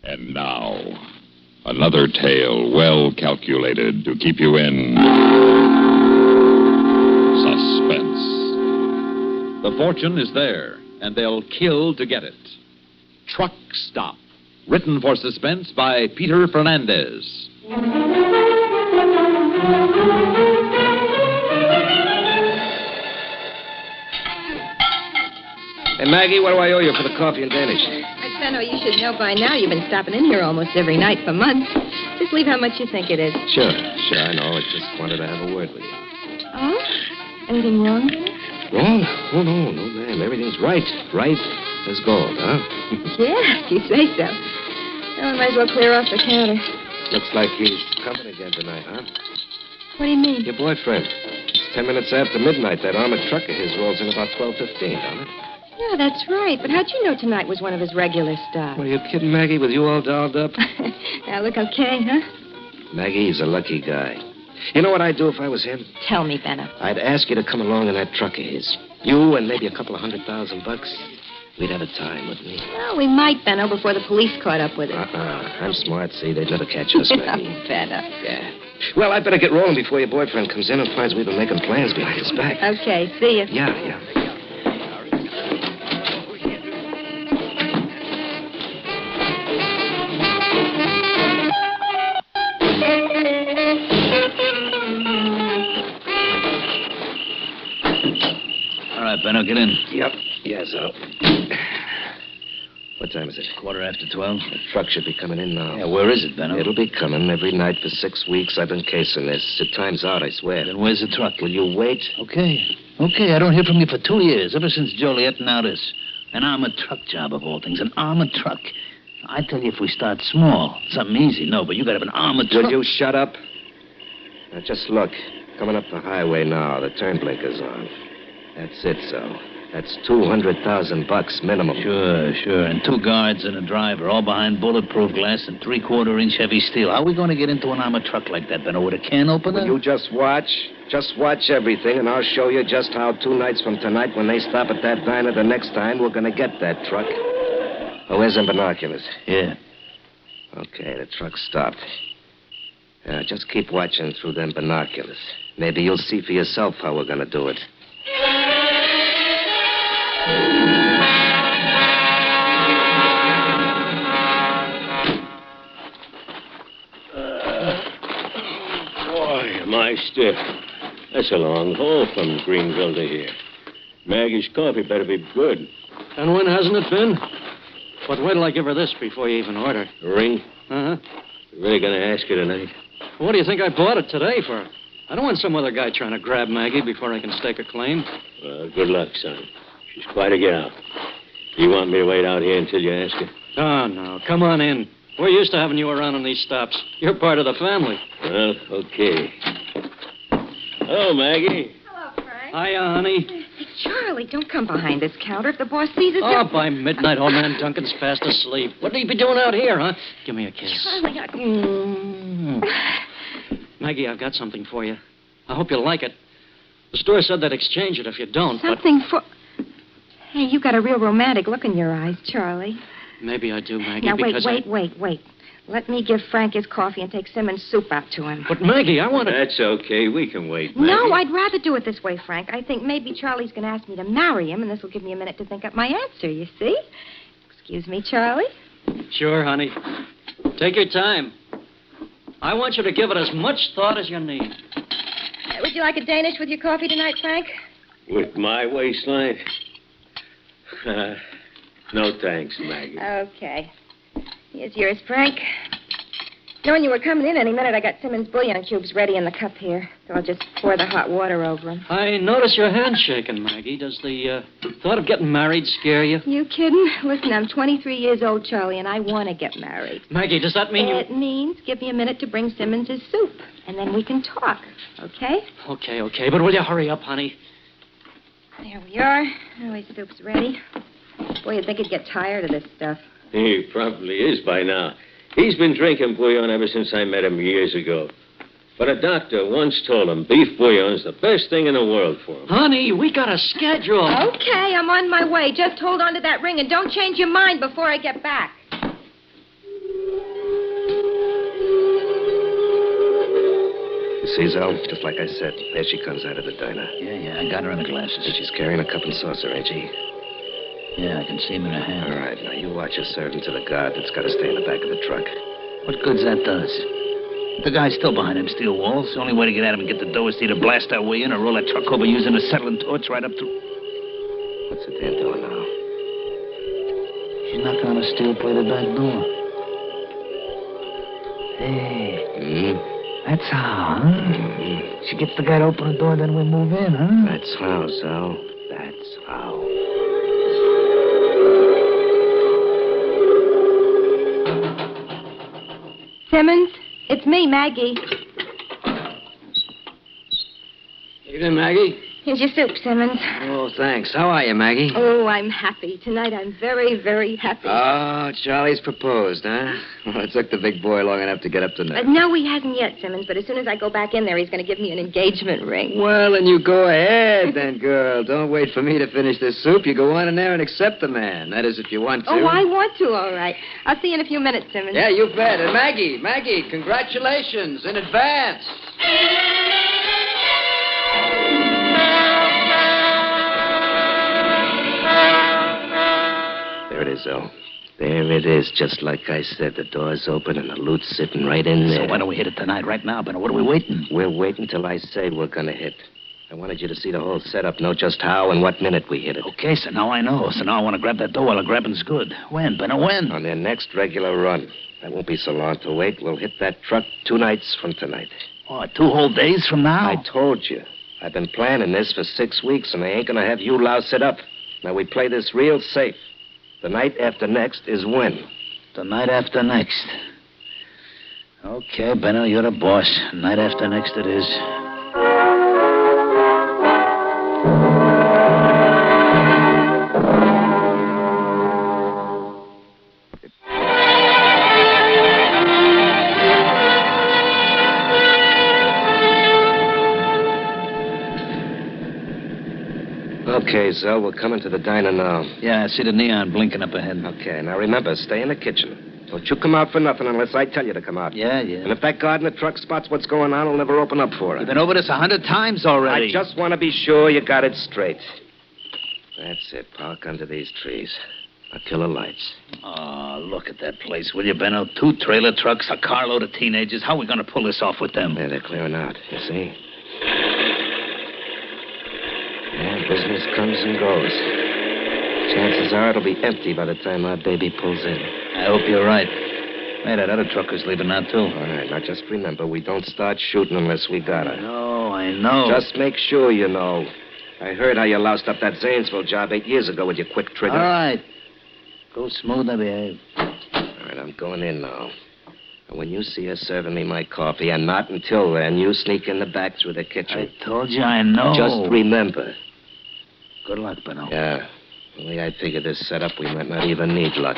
And now, another tale well calculated to keep you in suspense. The fortune is there, and they'll kill to get it. Truck Stop. Written for suspense by Peter Fernandez. Hey, Maggie, what do I owe you for the coffee and Danish? Benno, you should know by now you've been stopping in here almost every night for months. Just leave how much you think it is. Sure, I know. I just wanted to have a word with you. Oh? Anything wrong? Wrong? Oh, no, ma'am. Everything's right. Right as gold, huh? Yeah, if you say so. Well, I might as well clear off the counter. Looks like he's coming again tonight, huh? What do you mean? Your boyfriend. It's 10 minutes after midnight. That armored truck of his rolls in about 12:15, don't it? Yeah, that's right. But how'd you know tonight was one of his regular stops? What, are you kidding, Maggie, with you all dolled up? Now, look okay, huh? Maggie, he's a lucky guy. You know what I'd do if I was him? Tell me, Benno. I'd ask you to come along in that truck of his. You and maybe a couple of $100,000. We'd have a time, wouldn't we? Well, we might, Benno, before the police caught up with it. I'm smart, see. They'd never catch us, Maggie. Oh, Benno. Yeah. Well, I'd better get rolling before your boyfriend comes in and finds we've been making plans behind his back. Okay, see you. Yeah. All right, Benno, get in. Yep. Yes, sir. What time is it? 12:15. The truck should be coming in now. Yeah, where is it, Benno? It'll be coming every night for 6 weeks. I've been casing this. The time's out, I swear. Then where's the truck? Will you wait? Okay, I don't hear from you for 2 years, ever since Joliet and now this. An armored truck job, of all things. An armored truck. I tell you, if we start small, something easy, no, but you got to have an armored truck. Will you shut up? Now, just look. Coming up the highway now. The turn blinker's on. That's it, so. That's $200,000 minimum. Sure. And 2 guards and a driver, all behind bulletproof glass and 3/4-inch heavy steel. How are we going to get into an armored truck like that, Benno? With a can opener? Will you just watch? Just watch everything, and I'll show you just how 2 nights from tonight, when they stop at that diner the next time, we're going to get that truck. Oh, where's them binoculars? Yeah. Okay, the truck stopped. Just keep watching through them binoculars. Maybe you'll see for yourself how we're going to do it. Boy, am I stiff. That's a long haul from Greenville to here. Maggie's coffee better be good. And when hasn't it been? But wait till I give her this before you even order. A ring? Uh-huh. You really gonna ask her tonight? What do you think I bought it today for? I don't want some other guy trying to grab Maggie before I can stake a claim. Well, good luck, son. She's quite a gal. You want me to wait out here until you ask her? Oh, no. Come on in. We're used to having you around on these stops. You're part of the family. Well, okay. Hello, Maggie. Hello, Frank. Hiya, honey. Hey, Charlie, don't come behind this counter. If the boss sees us... Oh, by midnight, old man Duncan's fast asleep. What'd he be doing out here, huh? Give me a kiss. Charlie, Maggie, I've got something for you. I hope you'll like it. The store said they'd exchange it if you don't, Something for... Hey, you got a real romantic look in your eyes, Charlie. Maybe I do, Maggie, Now, because wait. Let me give Frank his coffee and take Simmons' soup out to him. But, Maggie, I want to... That's okay. We can wait, Maggie. No, I'd rather do it this way, Frank. I think maybe Charlie's going to ask me to marry him, and this will give me a minute to think up my answer, you see? Excuse me, Charlie? Sure, honey. Take your time. I want you to give it as much thought as you need. Would you like a Danish with your coffee tonight, Frank? With my waistline? No thanks, Maggie. Okay. Here's yours, Frank. Knowing you were coming in any minute, I got Simmons' bouillon cubes ready in the cup here. So I'll just pour the hot water over them. I notice your hand's shaking, Maggie. Does the thought of getting married scare you? You kidding? Listen, I'm 23 years old, Charlie, and I want to get married. Maggie, does that mean you... It means give me a minute to bring Simmons his soup, and then we can talk, okay? Okay, but will you hurry up, honey? There we are. Oh, his soup's ready. Boy, you'd think he'd get tired of this stuff. He probably is by now. He's been drinking bouillon ever since I met him years ago. But a doctor once told him beef bouillon's the best thing in the world for him. Honey, we got a schedule. Okay, I'm on my way. Just hold on to that ring and don't change your mind before I get back. See, Zell? Just like I said, there she comes out of the diner. Yeah, I got her in the glasses. And she's carrying a cup and saucer, ain't she? Yeah, I can see him in her hand. All right, now you watch her serving to the guard that's got to stay in the back of the truck. What good's that does? The guy's still behind them steel walls. The only way to get at him and get the dough is to either blast our way in or roll that truck over using a settling torch right up through. What's the damn doing now? She's knocking on a steel-plated back door. Hey. That's how, huh? She gets the guy to open the door, then we move in, huh? That's how, Zell. That's how. Simmons, it's me, Maggie. Evening, Maggie. Here's your soup, Simmons. Oh, thanks. How are you, Maggie? Oh, I'm happy. Tonight I'm very, very happy. Oh, Charlie's proposed, huh? Well, it took the big boy long enough to get up to now. No, he hasn't yet, Simmons, but as soon as I go back in there, he's going to give me an engagement ring. Well, then you go ahead, then, girl. Don't wait for me to finish this soup. You go on in there and accept the man. That is, if you want to. Oh, I want to, all right. I'll see you in a few minutes, Simmons. Yeah, you bet. And Maggie, congratulations in advance. There it is, Zell. There it is, just like I said. The door's open and the loot's sitting right in there. So why don't we hit it tonight, right now, Ben? What are we waiting? We're waiting till I say we're gonna hit. I wanted you to see the whole setup, know just how and what minute we hit it. Okay, so now I know. So now I want to grab that dough while the grabbing's good. When, Ben, when? On their next regular run. That won't be so long to wait. We'll hit that truck 2 nights from tonight. Oh, 2 whole days from now? I told you. I've been planning this for 6 weeks, and I ain't gonna have you louse it up. Now, we play this real safe. The night after next is when? The night after next. Okay, Benno, you're the boss. Night after next it is. Okay, Zell, we're coming to the diner now. Yeah, I see the neon blinking up ahead. Okay, now remember, stay in the kitchen. Don't you come out for nothing unless I tell you to come out. Yeah. And if that guard in the truck spots what's going on, he'll never open up for it. You've been over this 100 times already. I just want to be sure you got it straight. That's it. Park under these trees. I'll kill the lights. Oh, look at that place, will you, Benno? 2 trailer trucks, a carload of teenagers. How are we going to pull this off with them? Yeah, they're clearing out, you see. Yeah, business comes and goes. Chances are it'll be empty by the time our baby pulls in. I hope you're right. Hey, that other trucker's leaving now, too. All right, now just remember, we don't start shooting unless we got her. No, I know. Just make sure you know. I heard how you loused up that Zanesville job 8 years ago with your quick trigger. All right. Go smooth, I behave. All right, I'm going in now. And when you see her serving me my coffee, and not until then, you sneak in the back through the kitchen. I told you I know. Just remember. Good luck, Benno. Yeah. The way I figured this setup, we might not even need luck.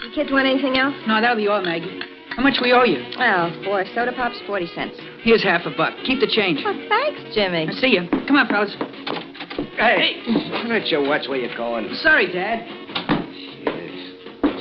You kids want anything else? No, that'll be all, Maggie. How much we owe you? Well, 4 soda pops, 40 cents. Here's $50. Keep the change. Oh, thanks, Jimmy. I see you. Come on, fellas. Hey, why don't you watch where you're going? Sorry, Dad.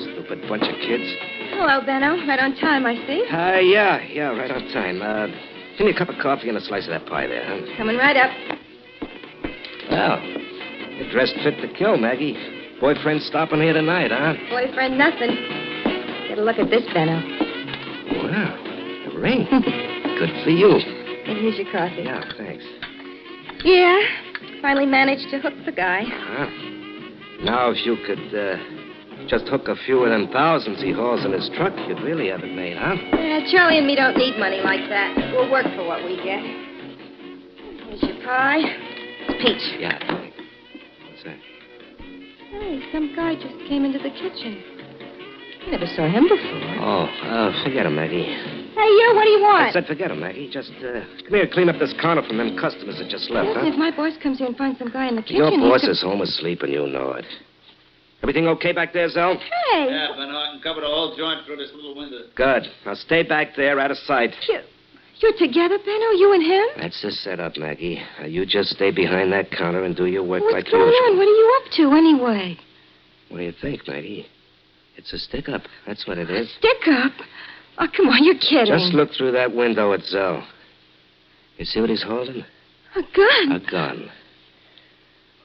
Stupid bunch of kids. Hello, Benno. Right on time, I see. Yeah, right on time. Give me a cup of coffee and a slice of that pie there, huh? Coming right up. Well, you're dressed fit to kill, Maggie. Boyfriend stopping here tonight, huh? Boyfriend, nothing. Get a look at this, Benno. Wow, a ring. Good for you. And here's your coffee. Yeah, thanks. Yeah, finally managed to hook the guy. Huh. Now, if you could just hook a few of them thousands he hauls in his truck, you'd really have it made, huh? Yeah, Charlie and me don't need money like that. We'll work for what we get. Here's your pie. It's peach. Yeah, thanks. What's that? Hey, some guy just came into the kitchen. I never saw him before. Oh, forget him, Maggie. Hey, you, what do you want? I said forget him, Maggie. Just come here, clean up this counter from them customers that just left, Listen, huh? if my boss comes here and finds some guy in the kitchen... Your boss could... is home asleep, and you know it. Everything okay back there, Zell? Hey! Yeah, Benno, I can cover the whole joint through this little window. Good. Now stay back there, out of sight. You're together, Benno? You and him? That's the setup, Maggie. Now, you just stay behind that counter and do your work What's like going usual. on? What are you up to, anyway? What do you think, Maggie? It's a stick-up. That's what it is. Stick up? Oh, come on, you're kidding. Just look through that window at Zell. You see what he's holding? A gun? A gun.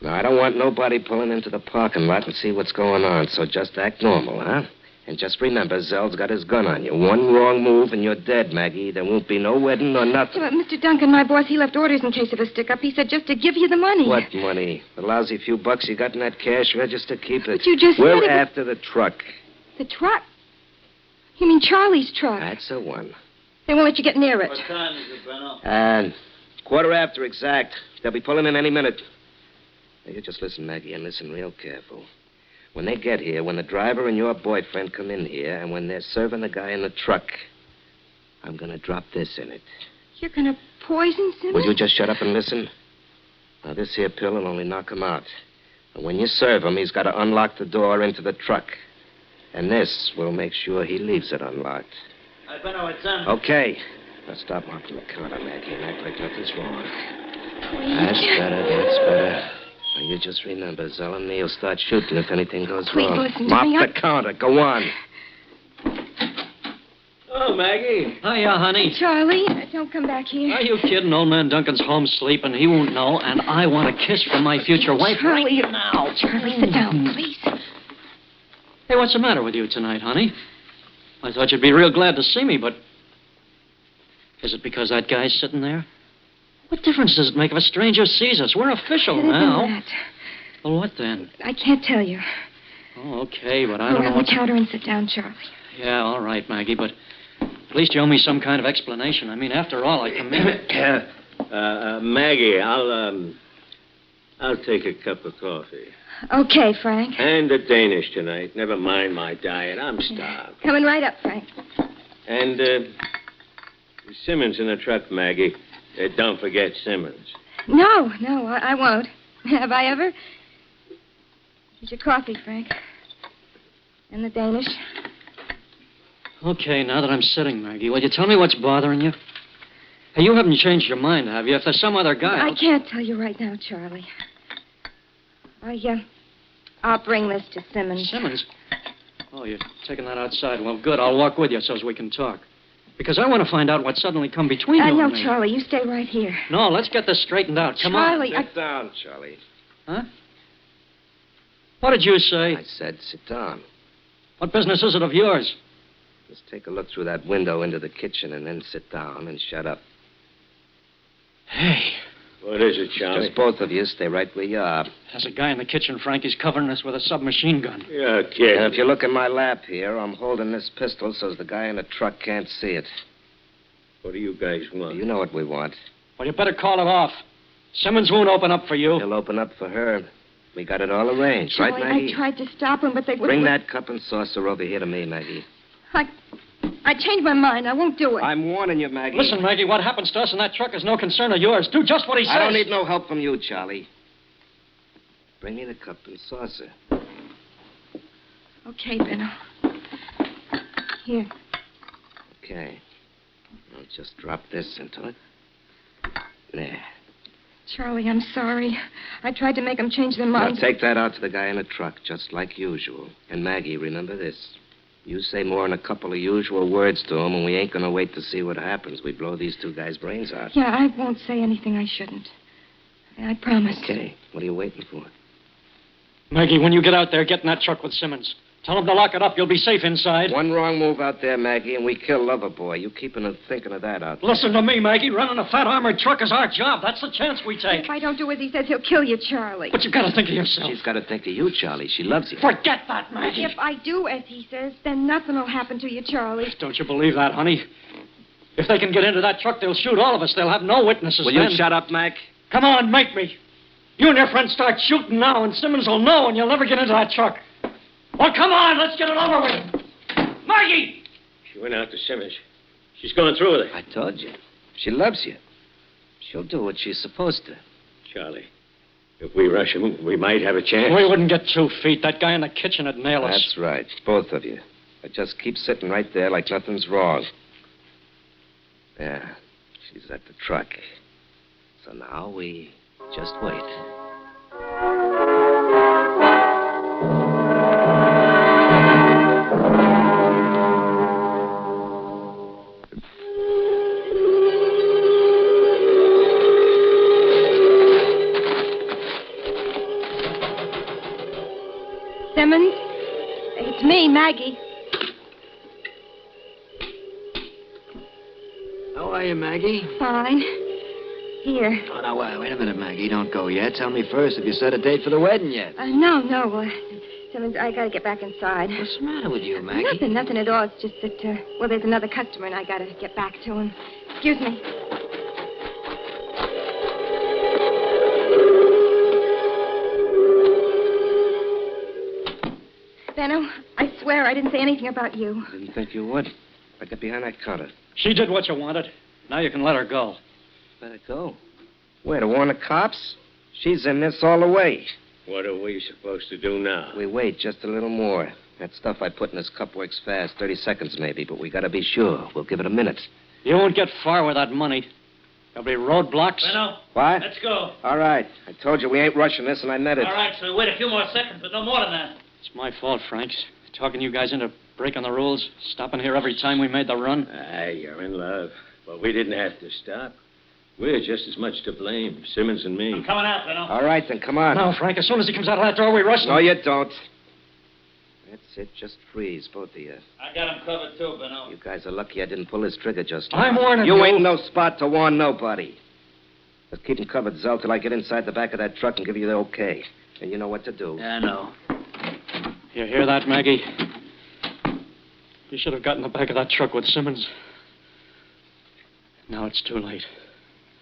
Now, I don't want nobody pulling into the parking lot and see what's going on, so just act normal, huh? And just remember, Zell's got his gun on you. One wrong move and you're dead, Maggie. There won't be no wedding or nothing. Yeah, but Mr. Duncan, my boss, he left orders in case of a stick-up. He said just to give you the money. What money? The lousy few bucks you got in that cash register? Keep it. But you just We're said it was- after the truck. The truck? You mean Charlie's truck? That's the one. They won't let you get near it. What time is it, Benno? And 1:15 exact. They'll be pulling in any minute. Now, you just listen, Maggie, and listen real careful. When they get here, when the driver and your boyfriend come in here, and when they're serving the guy in the truck, I'm going to drop this in it. You're going to poison Simmons? Will you just shut up and listen? Now, this here pill will only knock him out. And when you serve him, he's got to unlock the door into the truck. And this will make sure he leaves it unlocked. Hey, Benno, it's them. Okay. Now stop marking the counter, Maggie, and act like nothing's wrong. Please. That's better, that's better. Now, you just remember, Zell and me will start shooting if anything goes Please wrong. listen to Mark me. the counter. Go on. Oh, Maggie. Hiya, honey. Charlie, don't come back here. Are you kidding? Old man Duncan's home sleeping. He won't know. And I want a kiss from my future wife Charlie, right now. Charlie, sit down, please. Hey, what's the matter with you tonight, honey? I thought you'd be real glad to see me, but... Is it because that guy's sitting there? What difference does it make if a stranger sees us? We're official It isn't now. that. Well, what then? I can't tell you. Oh, okay, but I Go don't know around what... the counter and sit down, Charlie. Yeah, all right, Maggie, but at least you owe me some kind of explanation. I mean, after all, I come in... Maggie, I'll take a cup of coffee. Okay, Frank. And a Danish tonight. Never mind my diet. I'm starved. Coming right up, Frank. And, Simmons in the truck, Maggie. Don't forget Simmons. No, I won't. Have I ever? Here's your coffee, Frank. And the Danish. Okay, now that I'm sitting, Maggie, will you tell me what's bothering you? Hey, you haven't changed your mind, have you? If there's some other guy... I can't tell you right now, Charlie. I'll bring this to Simmons. Simmons? Oh, you're taking that outside. Well, good. I'll walk with you so as we can talk. Because I want to find out what suddenly come between you No, and me. Charlie, you stay right here. No, let's get this straightened out. Come Charlie, on. Sit down, Charlie. Huh? What did you say? I said sit down. What business is it of yours? Just take a look through that window into the kitchen and then sit down and shut up. Hey, What is it, Charlie? Just both of you stay right where you are. there's a guy in the kitchen, Frank. He's covering us with a submachine gun. You're kidding. And if you look in my lap here, I'm holding this pistol so the guy in the truck can't see it. What do you guys want? You know what we want. Well, you better call it off. Simmons won't open up for you. He'll open up for her. We got it all arranged, Charlie, right, Maggie? I tried to stop him, but they wouldn't. Bring that cup and saucer over here to me, Maggie. I changed my mind. I won't do it. I'm warning you, Maggie. Listen, Maggie, what happens to us in that truck is no concern of yours. Do just what he says. I don't need no help from you, Charlie. Bring me the cup and saucer. Okay, Benno. Here. Okay. I'll just drop this into it. There. Charlie, I'm sorry. I tried to make them change their Now minds. take that out to the guy in the truck, just like usual. And Maggie, remember this. You say more than a couple of usual words to him, and we ain't gonna wait to see what happens. We blow these two guys' brains out. Yeah, I won't say anything I shouldn't. I promise. Okay. What are you waiting for? Maggie, when you get out there, get in that truck with Simmons. Tell him to lock it up. You'll be safe inside. One wrong move out there, Maggie, and we kill Loverboy. You thinking of that out there. Listen to me, Maggie. Running a fat armored truck is our job. That's the chance we take. If I don't do as he says, he'll kill you, Charlie. But you've got to think of yourself. She's got to think of you, Charlie. She loves you. Forget that, Maggie. If I do as he says, then nothing will happen to you, Charlie. Don't you believe that, honey? If they can get into that truck, they'll shoot all of us. They'll have no witnesses Will then. you shut up, Mac? Come on, make me. You and your friends start shooting now, and Simmons will know, and you'll never get into that truck. Well, come on, let's get it over with. Maggie! She went out to Simmons. She's going through with it. I told you. She loves you. She'll do what she's supposed to. Charlie, if we rush him, we might have a chance. We wouldn't get 2 feet. That guy in the kitchen would nail us. That's right. Both of you. But just keep sitting right there like nothing's wrong. Yeah. She's at the truck. So now we just wait. Simmons? It's me, Maggie. How are you, Maggie? Fine. Here. Oh, now, wait a minute, Maggie. Don't go yet. Tell me first if you set a date for the wedding yet. No. Simmons, I gotta get back inside. What's the matter with you, Maggie? Nothing at all. It's just that, there's another customer and I gotta get back to him. Excuse me. Benno, I swear I didn't say anything about you. Didn't think you would. But get behind that counter. She did what you wanted. Now you can let her go. Let it go. Where, to warn the cops? She's in this all the way. What are we supposed to do now? We wait just a little more. That stuff I put in this cup works fast. 30 seconds, maybe, but we gotta be sure. We'll give it a minute. You won't get far with that money. There'll be roadblocks. Benno, What? let's go. All right. I told you we ain't rushing this, and I meant it. All right, so wait a few more seconds, but no more than that. It's my fault, Frank. Talking you guys into breaking the rules, stopping here every time we made the run. You're in love. But we didn't have to stop. We're just as much to blame, Simmons and me. I'm coming out, Benno. All right, then, come on. No, Frank, as soon as he comes out of that door, we rush him. No, you don't. That's it. Just freeze, both of you. I got him covered, too, Benno. You guys are lucky I didn't pull this trigger just now. I'm warning you. You ain't no spot to warn nobody. Just keep them covered, Zell, till I get inside the back of that truck and give you the okay. And you know what to do. I know. You hear that, Maggie? You should have gotten in the back of that truck with Simmons. Now it's too late.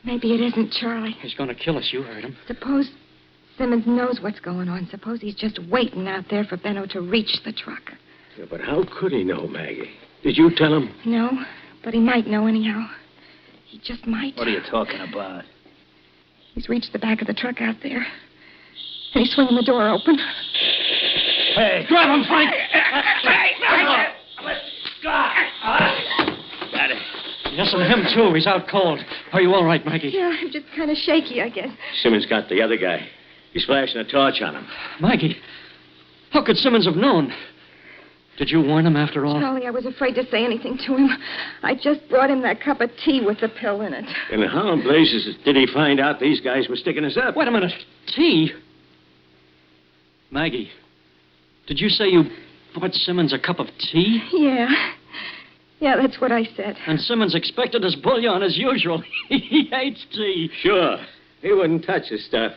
Maybe it isn't, Charlie. He's going to kill us. You heard him. Suppose Simmons knows what's going on. Suppose he's just waiting out there for Benno to reach the truck. Yeah, but how could he know, Maggie? Did you tell him? No, but he might know anyhow. He just might. What are you talking about? He's reached the back of the truck out there. And he's swinging the door open. Hey, grab him, Frank! Got it. Yes, and him, too. He's out cold. Are you all right, Maggie? Yeah, I'm just kind of shaky, I guess. Simmons got the other guy. He's flashing a torch on him. Maggie, how could Simmons have known? Did you warn him after all? Charlie, I was afraid to say anything to him. I just brought him that cup of tea with the pill in it. And how in blazes did he find out these guys were sticking us up? Wait a minute. Tea? Maggie, did you say you bought Simmons a cup of tea? Yeah. Yeah, that's what I said. And Simmons expected his bullion as usual. He hates tea. Sure. He wouldn't touch the stuff.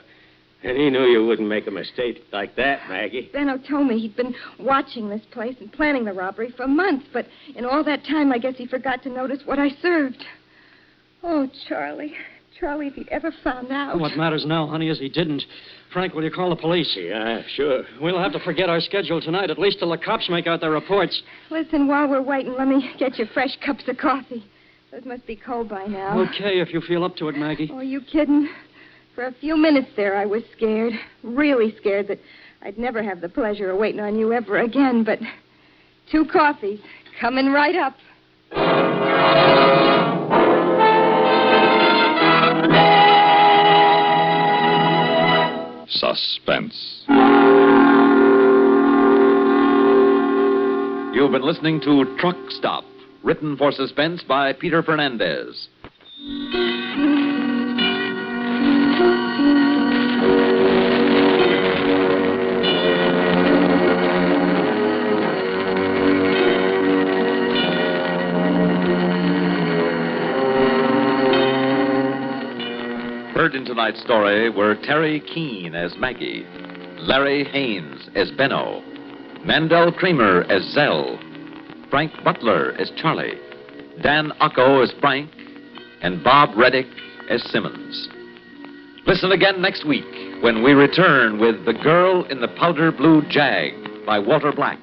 And he knew you wouldn't make a mistake like that, Maggie. Benno told me he'd been watching this place and planning the robbery for months, but in all that time, I guess he forgot to notice what I served. Oh, Charlie. Charlie, if he ever found out. What matters now, honey, is he didn't. Frank, will you call the police? Yeah, sure. We'll have to forget our schedule tonight, at least till the cops make out their reports. Listen, while we're waiting, let me get you fresh cups of coffee. Those must be cold by now. Okay, if you feel up to it, Maggie. Oh, are you kidding? For a few minutes there, I was scared. Really scared that I'd never have the pleasure of waiting on you ever again, but 2 coffees coming right up. Suspense. You've been listening to Truck Stop, written for suspense by Peter Fernandez. Heard in tonight's story were Terry Keane as Maggie, Larry Haynes as Benno, Mandel Kramer as Zell, Frank Butler as Charlie, Dan Ocko as Frank, and Bob Reddick as Simmons. Listen again next week when we return with The Girl in the Powder Blue Jag by Walter Black.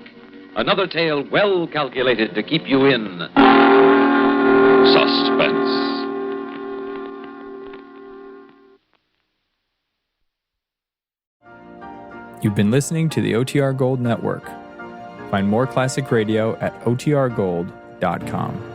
Another tale well calculated to keep you in suspense. You've been listening to the OTR Gold Network. Find more classic radio at otrgold.com.